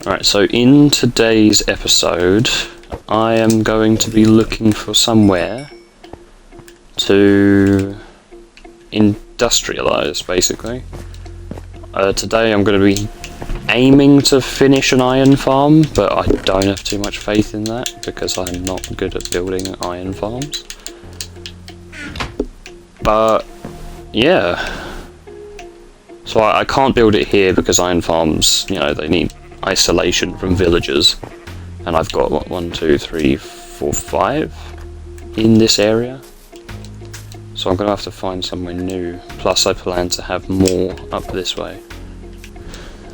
Alright, so in today's episode, I am going to be looking for somewhere to industrialise, basically. Today I'm going to be aiming to finish an iron farm, but I don't have too much faith in that because I'm not good at building iron farms. But yeah, so I can't build it here because iron farms, you know, they need isolation from villagers, and I've got what, 1, 2, 3, 4, 5 in this area, so I'm gonna have to find somewhere new. Plus I plan to have more up this way.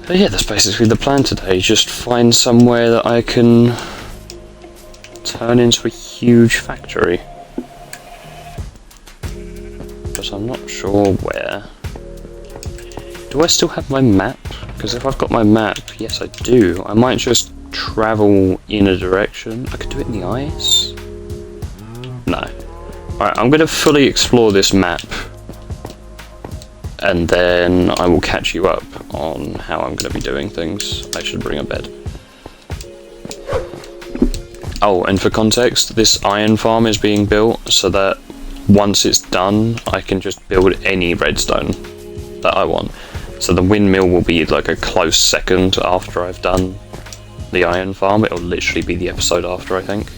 But yeah, that's basically the plan today, just find somewhere that I can turn into a huge factory. But I'm not sure where. Do I still have my map? Because if I've got my map, yes I do. I might just travel in a direction. I could do it in the ice? No. Alright, I'm going to fully explore this map, and then I will catch you up on how I'm going to be doing things. I should bring a bed. Oh, and for context, this iron farm is being built so that once it's done, I can just build any redstone that I want. So the windmill will be like a close second after I've done the iron farm. It'll literally be the episode after, I think.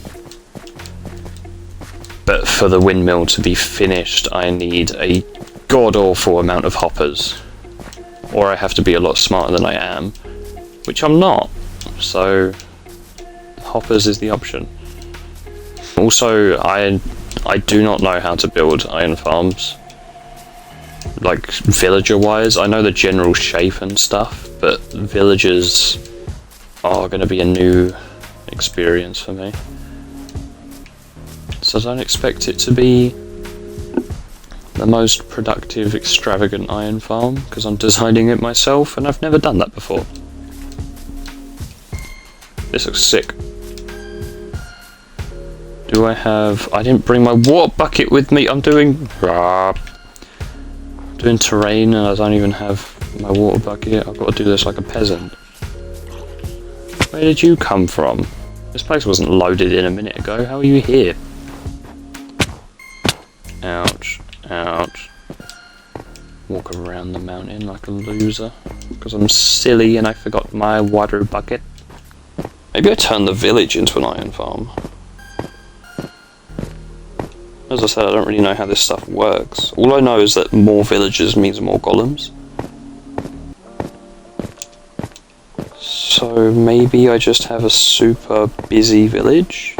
But for the windmill to be finished, I need a god-awful amount of hoppers. Or I have to be a lot smarter than I am, which I'm not. So hoppers is the option. Also, I do not know how to build iron farms. Like, villager-wise, I know the general shape and stuff, but villagers are going to be a new experience for me. So I don't expect it to be the most productive, extravagant iron farm, because I'm designing it myself, and I've never done that before. This looks sick. Do I have... I didn't bring my water bucket with me, I'm doing terrain and I don't even have my water bucket. I've got to do this like a peasant. Where did you come from? This place wasn't loaded in a minute ago. How are you here? Ouch. Ouch. Walk around the mountain like a loser. Because I'm silly and I forgot my water bucket. Maybe I turn the village into an iron farm. As I said, I don't really know how this stuff works. All I know is that more villagers means more golems. So maybe I just have a super busy village.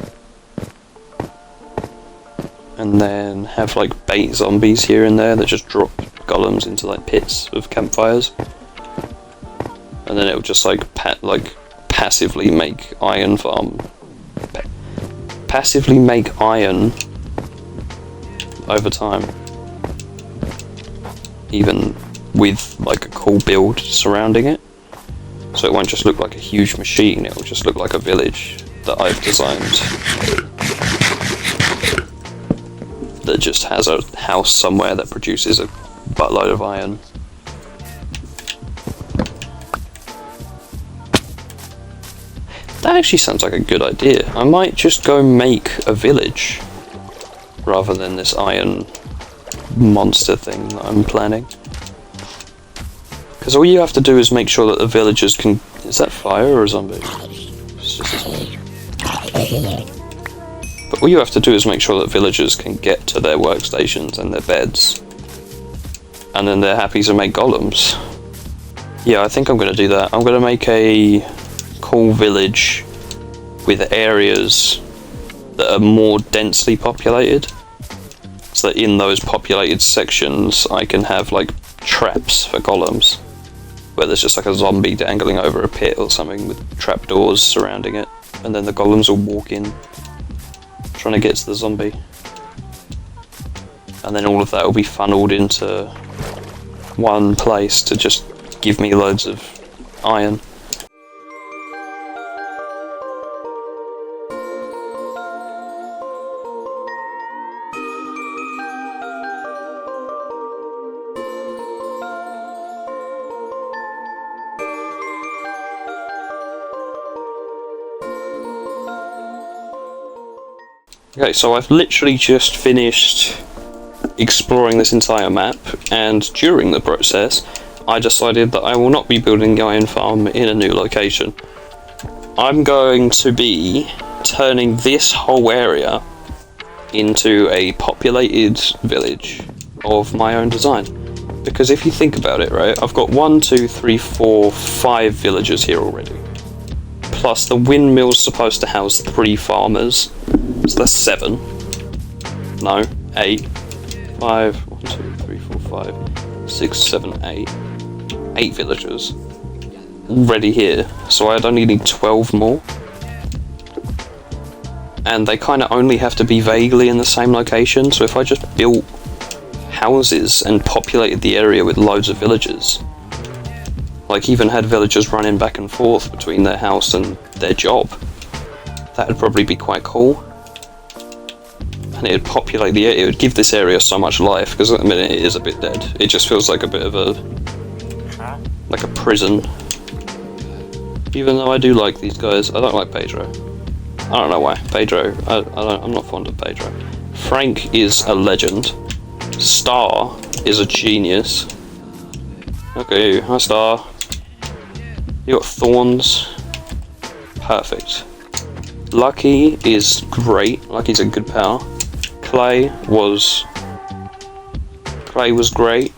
And then have like bait zombies here and there that just drop golems into like pits of campfires. And then it'll just like passively make iron farm. Passively make iron over time, even with like a cool build surrounding it, so it won't just look like a huge machine, it will just look like a village that I've designed that just has a house somewhere that produces a buttload of iron. That actually sounds like a good idea. I might just go make a village rather than this iron monster thing that I'm planning. Because all you have to do is make sure that the villagers can... Is that fire or a zombie? It's just a zombie. But all you have to do is make sure that villagers can get to their workstations and their beds. And then they're happy to make golems. Yeah, I think I'm going to do that. I'm going to make a cool village with areas that are more densely populated, so that in those populated sections I can have like traps for golems, where there's just like a zombie dangling over a pit or something with trapdoors surrounding it, and then the golems will walk in trying to get to the zombie, and then all of that will be funneled into one place to just give me loads of iron. Okay, so I've literally just finished exploring this entire map, and during the process I decided that I will not be building the iron farm in a new location. I'm going to be turning this whole area into a populated village of my own design. Because if you think about it, right, I've got 1, 2, 3, 4, 5 villagers here already. Plus the windmill's supposed to house 3 farmers, so that's 7. No, 8. 5, 1, 2, 3, 4, 5, 6, 7, 8. 8 villagers already here, so I'd only need 12 more. And they kind of only have to be vaguely in the same location, so if I just built houses and populated the area with loads of villagers, like even had villagers running back and forth between their house and their job, that would probably be quite cool. And it would populate the area, it would give this area so much life, because at the minute it is a bit dead. It just feels like a bit of a, like a prison. Even though I do like these guys, I don't like Pedro. I don't know why. Pedro, I'm not fond of Pedro. Frank is a legend. Star is a genius. Okay, hi Star. You got thorns. Perfect. Lucky is great. Lucky's a good pal. Clay was great.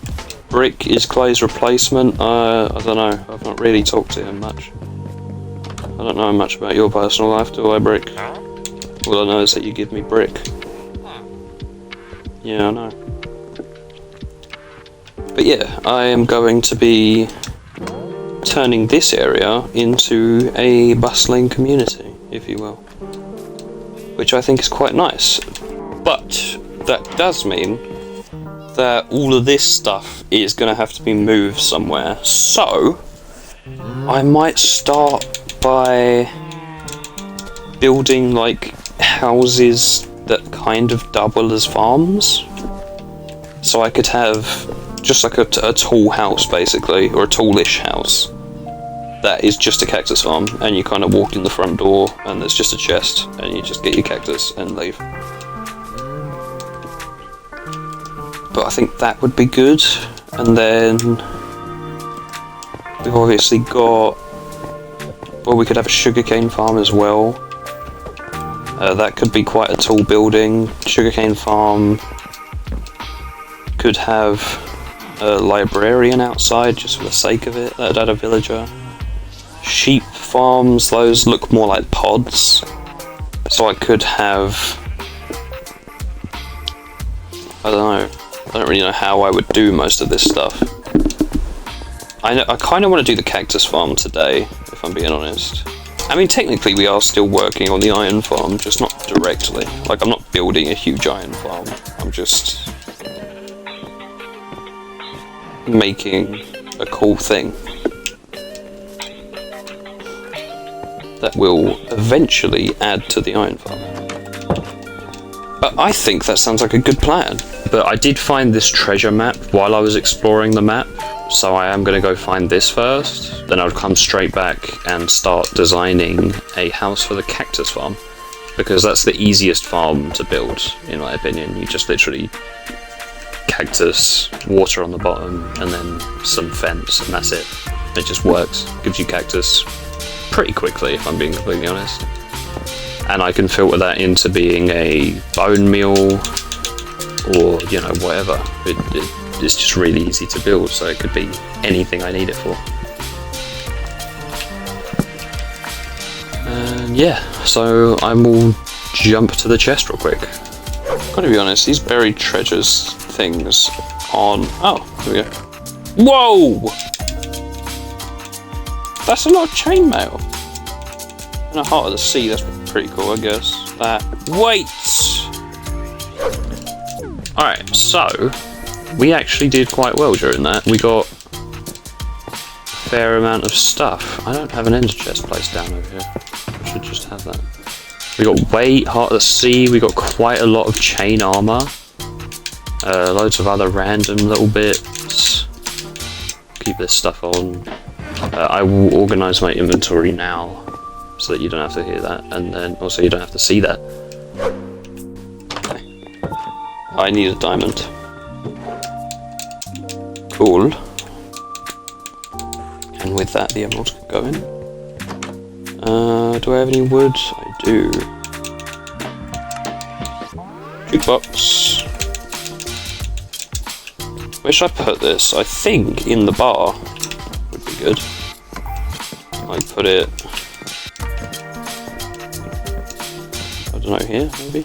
Brick is Clay's replacement. I don't know. I've not really talked to him much. I don't know much about your personal life, do I, Brick? All I know is that you give me brick. Yeah, I know. But yeah, I am going to be turning this area into a bustling community, if you will. Which I think is quite nice. But that does mean that all of this stuff is going to have to be moved somewhere. So, I might start by building like houses that kind of double as farms. So I could have just like a tall house basically, or a tallish house that is just a cactus farm, and you kind of walk in the front door and there's just a chest and you just get your cactus and leave. But I think that would be good. And then we've obviously got, well, we could have a sugarcane farm as well. That could be quite a tall building. Sugarcane farm could have a librarian outside just for the sake of it. That'd add a villager. Sheep farms, those look more like pods. So I could have, I don't know. I don't really know how I would do most of this stuff. I kind of want to do the cactus farm today, if I'm being honest. I mean, technically we are still working on the iron farm, just not directly. Like, I'm not building a huge iron farm. I'm just making a cool thing that will eventually add to the iron farm. But I think that sounds like a good plan. But I did find this treasure map while I was exploring the map, so I am going to go find this first. Then I'll come straight back and start designing a house for the cactus farm, because that's the easiest farm to build, in my opinion. You just literally cactus, water on the bottom, and then some fence, and that's it. It just works. Gives you cactus pretty quickly, if I'm being completely honest. And I can filter that into being a bone meal, or, you know, whatever. It's just really easy to build, so it could be anything I need it for. And yeah, so I will jump to the chest real quick. Gotta be honest, these buried treasures things on... Oh, here we go. Whoa! That's a lot of chainmail. In the heart of the sea, that's pretty cool, I guess. That... Wait! Alright, so we actually did quite well during that. We got a fair amount of stuff. I don't have an ender chest placed down over here. I should just have that. We got weight, heart of the sea, we got quite a lot of chain armor. Loads of other random little bits. Keep this stuff on. I will organise my inventory now, so that you don't have to hear that, and then also you don't have to see that. I need a diamond. Cool. And with that, the emeralds can go in. Do I have any wood? I do. Jukebox. Where should I put this? I think in the bar would be good. I put it... I don't know, here, maybe?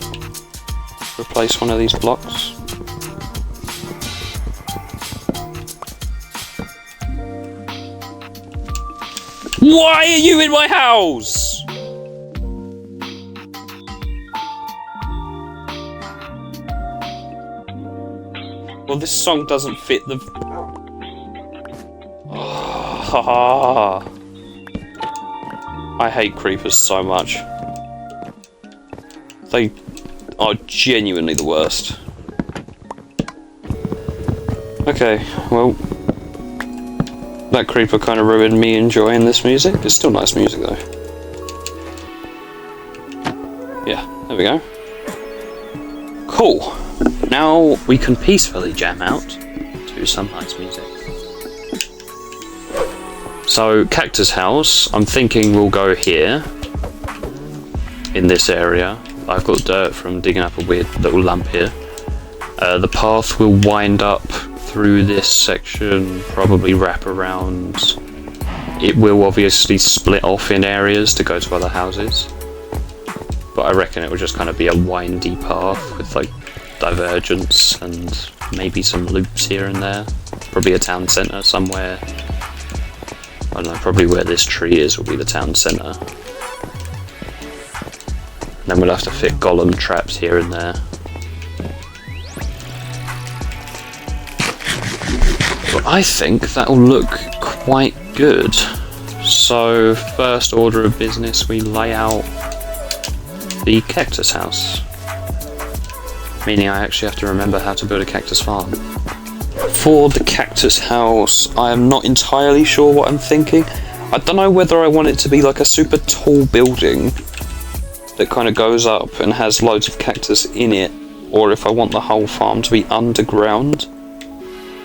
Replace one of these blocks. Why are you in my house? Well, this song doesn't fit the... Oh, I hate creepers so much. They are genuinely the worst. Okay, well... That creeper kind of ruined me enjoying this music. It's still nice music though. Yeah, there we go. Cool. Now we can peacefully jam out to some nice music. So, Cactus House, I'm thinking we'll go here. In this area. I've got dirt from digging up a weird little lump here. The path will wind up through this section, probably wrap around. It will obviously split off in areas to go to other houses, but I reckon it will just kind of be a windy path with like divergence and maybe some loops here and there. Probably a town centre somewhere. I don't know, probably where this tree is will be the town centre. Then we'll have to fit golem traps here and there. But I think that'll look quite good. So, first order of business, we lay out the cactus house. Meaning I actually have to remember how to build a cactus farm. For the cactus house, I am not entirely sure what I'm thinking. I don't know whether I want it to be like a super tall building that kind of goes up and has loads of cactus in it, or if I want the whole farm to be underground.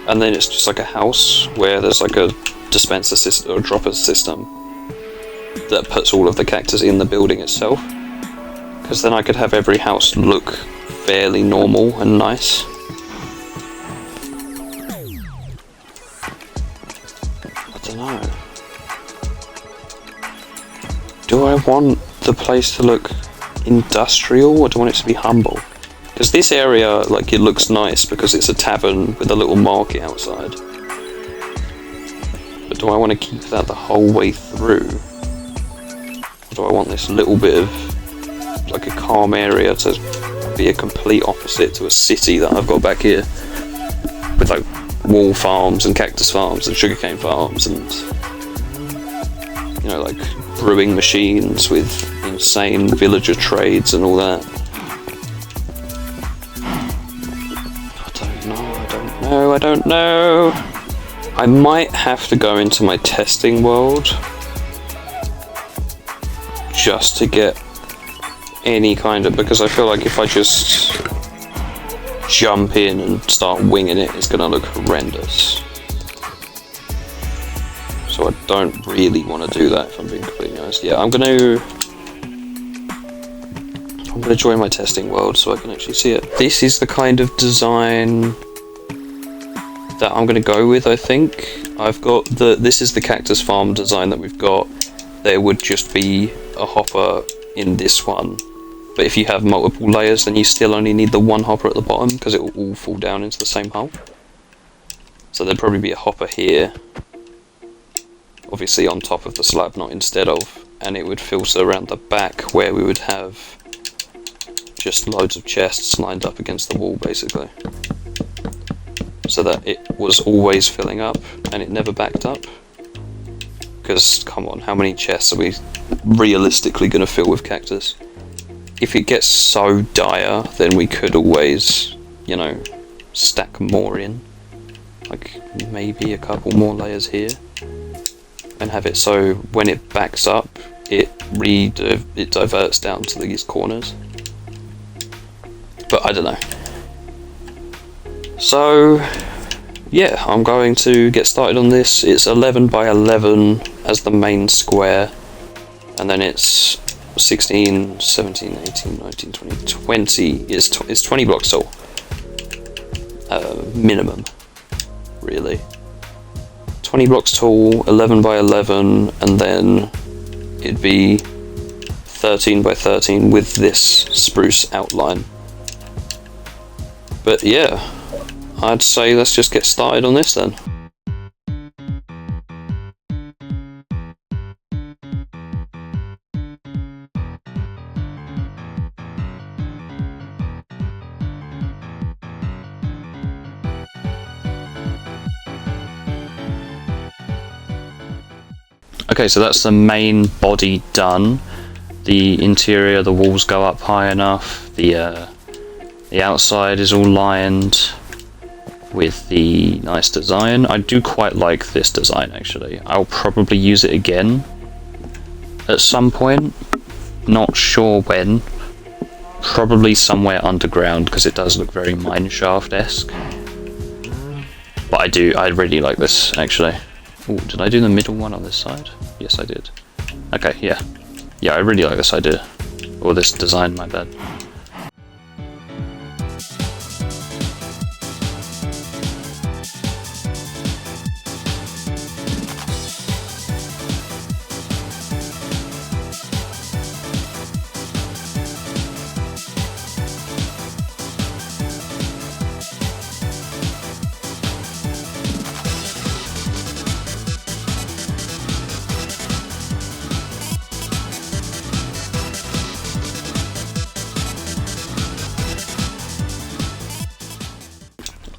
And then it's just like a house where there's like a dispenser system or dropper system that puts all of the cactus in the building itself. Because then I could have every house look fairly normal and nice. I don't know. Do I want the place to look industrial or do I want it to be humble? Because this area, like, it looks nice because it's a tavern with a little market outside. But do I want to keep that the whole way through? Or do I want this little bit of, like, a calm area to be a complete opposite to a city that I've got back here? With, like, wall farms and cactus farms and sugarcane farms and, you know, like, brewing machines with insane villager trades and all that. I don't know. I might have to go into my testing world just to get any kind of, because I feel like if I just jump in and start winging it, it's gonna look horrendous. So I don't really want to do that, if I'm being completely honest. Yeah, I'm gonna join my testing world so I can actually see it. This is the kind of design that I'm going to go with, I think. I've got this is the cactus farm design that we've got. There would just be a hopper in this one, but if you have multiple layers then you still only need the one hopper at the bottom because it will all fall down into the same hole. So there'd probably be a hopper here, obviously on top of the slab, not instead of, and it would filter around the back where we would have just loads of chests lined up against the wall basically. So that it was always filling up and it never backed up. Because, come on, how many chests are we realistically going to fill with cactus? If it gets so dire, then we could always, you know, stack more in. Like, maybe a couple more layers here. And have it so when it backs up, it diverts down to these corners. But I don't know. So yeah, I'm going to get started on this. It's 11 by 11 as the main square, and then it's 16, 17, 18, 19, 20, 20. It's 20 blocks tall. Minimum, really. 20 blocks tall, 11 by 11, and then it'd be 13 by 13 with this spruce outline. But yeah, I'd say let's just get started on this then. Okay, so that's the main body done. The interior, the walls go up high enough. The outside is all lined with the nice design. I do quite like this design actually. I'll probably use it again at some point. Not sure when. Probably somewhere underground because it does look very mineshaft-esque. But I really like this actually. Ooh, did I do the middle one on this side? Yes, I did. Okay, yeah. Yeah, I really like this idea. Or this design, my bad.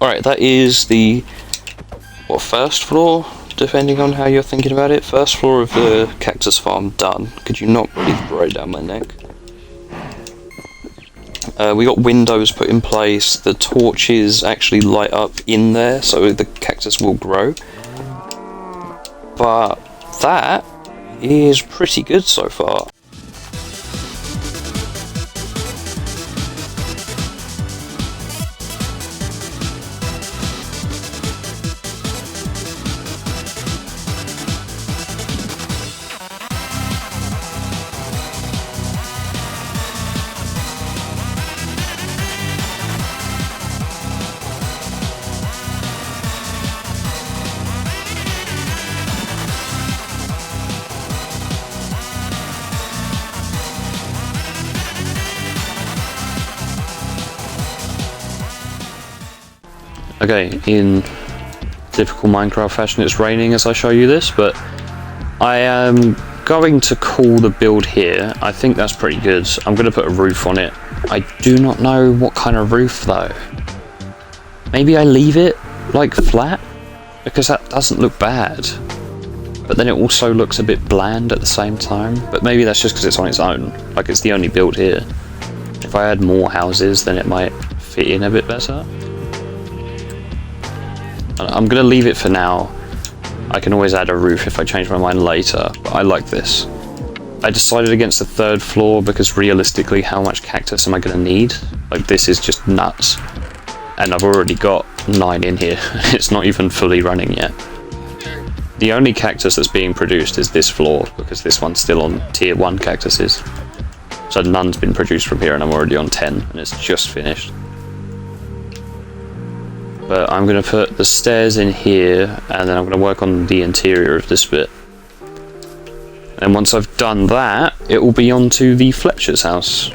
Alright, that is the first floor, depending on how you're thinking about it. First floor of the Cactus Farm done. Could you not breathe right down my neck? We got windows put in place. The torches actually light up in there, so the cactus will grow. But that is pretty good so far. Okay, in typical Minecraft fashion, it's raining as I show you this, but I am going to call the build here. I think that's pretty good. I'm going to put a roof on it. I do not know what kind of roof though. Maybe I leave it like flat, because that doesn't look bad. But then it also looks a bit bland at the same time. But maybe that's just because it's on its own. Like, it's the only build here. If I had more houses, then it might fit in a bit better. I'm going to leave it for now. I can always add a roof if I change my mind later, but I like this. I decided against the third floor because realistically, how much cactus am I going to need? Like, this is just nuts. And I've already got 9 in here. It's not even fully running yet. The only cactus that's being produced is this floor, because this one's still on tier 1 cactuses. So none's been produced from here and I'm already on 10, and it's just finished. But I'm going to put the stairs in here, and then I'm going to work on the interior of this bit. And once I've done that, it will be on to the Fletcher's house.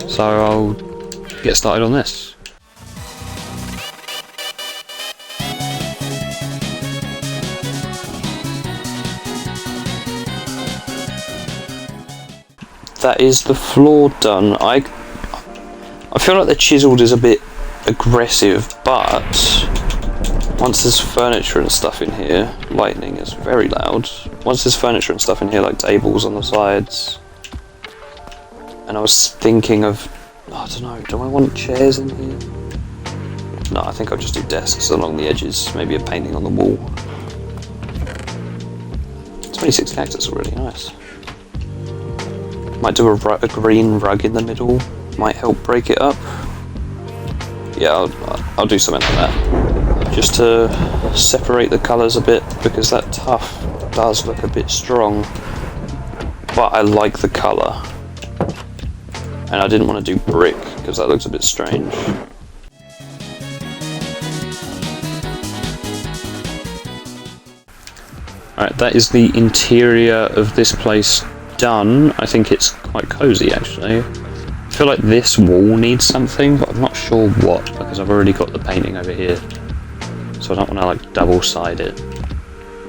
So I'll get started on this. That is the floor done. I feel like the chiseled is a bit aggressive, but once there's furniture and stuff in here, lightning is very loud. Once there's furniture and stuff in here, like tables on the sides, and I was thinking of, I don't know, do I want chairs in here? No, I think I'll just do desks along the edges, maybe a painting on the wall. 26 cactus already, nice. Might do a green rug in the middle, might help break it up. Yeah, I'll do something like that. Just to separate the colours a bit, because that tuff does look a bit strong. But I like the colour. And I didn't want to do brick, because that looks a bit strange. Alright, that is the interior of this place done. I think it's quite cosy actually. I feel like this wall needs something, but I'm not sure what, because I've already got the painting over here. So I don't want to like double side it.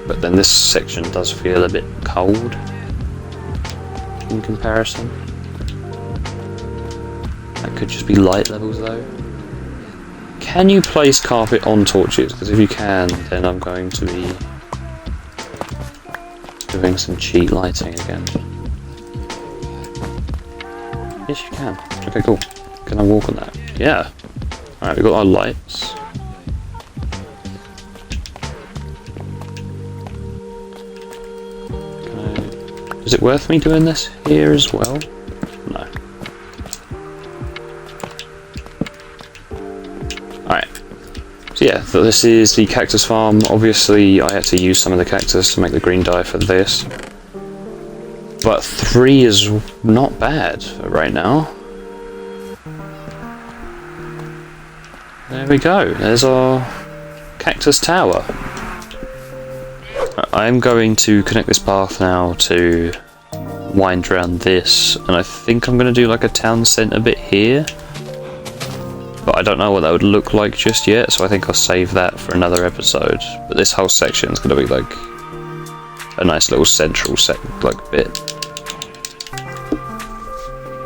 But then this section does feel a bit cold in comparison. That could just be light levels though. Can you place carpet on torches? Because if you can, then I'm going to be doing some cheat lighting again. Yes, you can. Okay, cool. Can I walk on that? Yeah. Alright, we've got our lights. Is it worth me doing this here as well? No. Alright. So yeah, so this is the Cactus Farm. Obviously, I had to use some of the cactus to make the green dye for this. But 3 is not bad right now. There we go. There's our cactus tower. I'm going to connect this path now to wind around this, and I think I'm going to do like a town centre bit here. But I don't know what that would look like just yet, so I think I'll save that for another episode. But this whole section is going to be like a nice little central bit,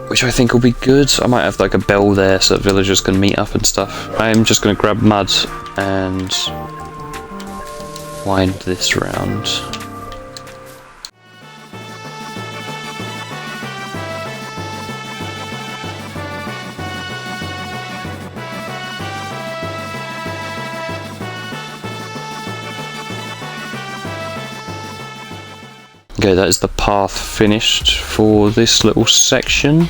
which I think will be good. I might have like a bell there so that villagers can meet up and stuff. I'm just going to grab mud and wind this round. Okay, that is the path finished for this little section.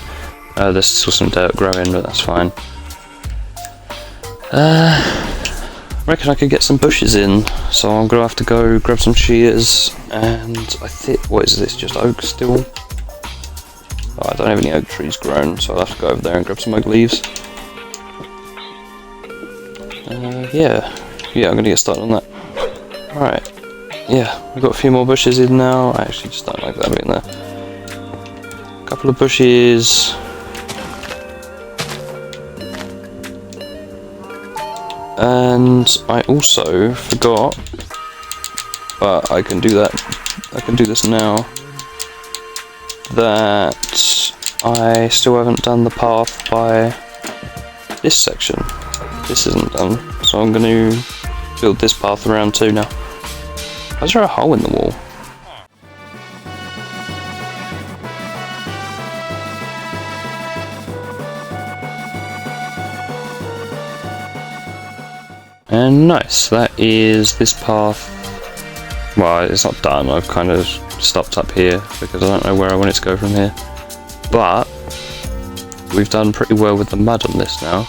There's still some dirt growing, but that's fine. I reckon I could get some bushes in, so I'm gonna have to go grab some shears, and I think, what is this, just oak still? Oh, I don't have any oak trees grown, so I'll have to go over there and grab some oak leaves. Yeah, I'm gonna get started on that. Alright, yeah, we've got a few more bushes in now. I actually just don't like that being there. A couple of bushes. And I also forgot, but I can do that, I can do this now, that I still haven't done the path by this section. This isn't done, so I'm going to build this path around too now. Why is there a hole in the wall? And nice, that is this path. Well, it's not done, I've kind of stopped up here because I don't know where I want it to go from here. But we've done pretty well with the mud on this now.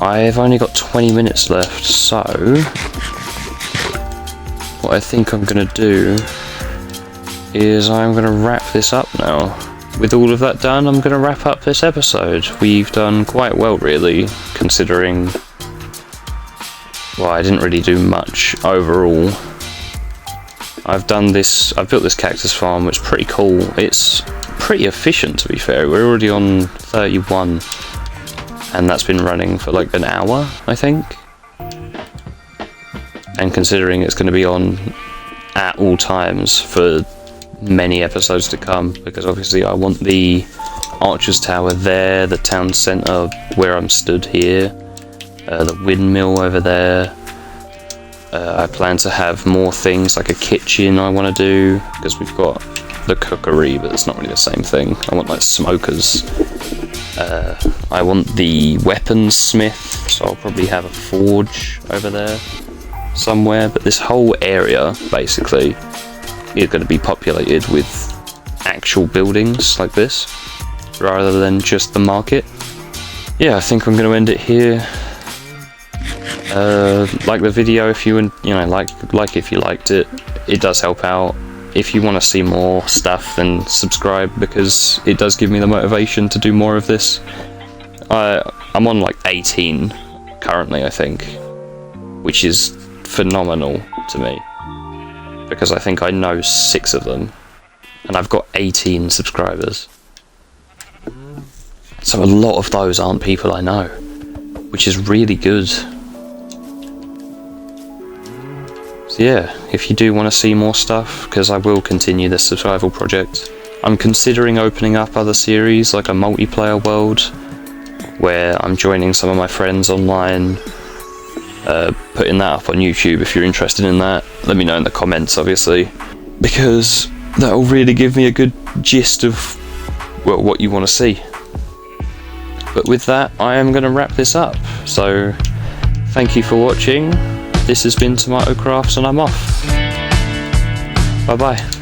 I've only got 20 minutes left, so what I think I'm going to do is I'm going to wrap this up now. With all of that done, I'm going to wrap up this episode. We've done quite well really, considering, well, I didn't really do much overall. I've built this cactus farm, which is pretty cool. It's pretty efficient, to be fair. We're already on 31, and that's been running for like an hour, I think. And considering it's going to be on at all times for many episodes to come, because obviously I want the Archer's Tower there, the town centre where I'm stood here, the windmill over there. I plan to have more things like a kitchen I want to do, because we've got the cookery, but it's not really the same thing. I want like smokers. I want the weapons smith, so I'll probably have a forge over there somewhere. But this whole area basically is going to be populated with actual buildings like this, rather than just the market. Yeah, I think I'm going to end it here. Like the video if you like if you liked it. It does help out. If you want to see more stuff, then subscribe, because it does give me the motivation to do more of this. I'm on like 18 currently, I think, which is phenomenal to me, because I think I know 6 of them, and I've got 18 subscribers. So a lot of those aren't people I know, which is really good. So yeah, if you do want to see more stuff, because I will continue this survival project, I'm considering opening up other series, like a multiplayer world, where I'm joining some of my friends online, putting that up on YouTube. If you're interested in that, let me know in the comments, obviously, because that will really give me a good gist of, well, what you want to see. But with that, I am going to wrap this up. So thank you for watching. This has been TomatoCraftz, and I'm off. Bye bye.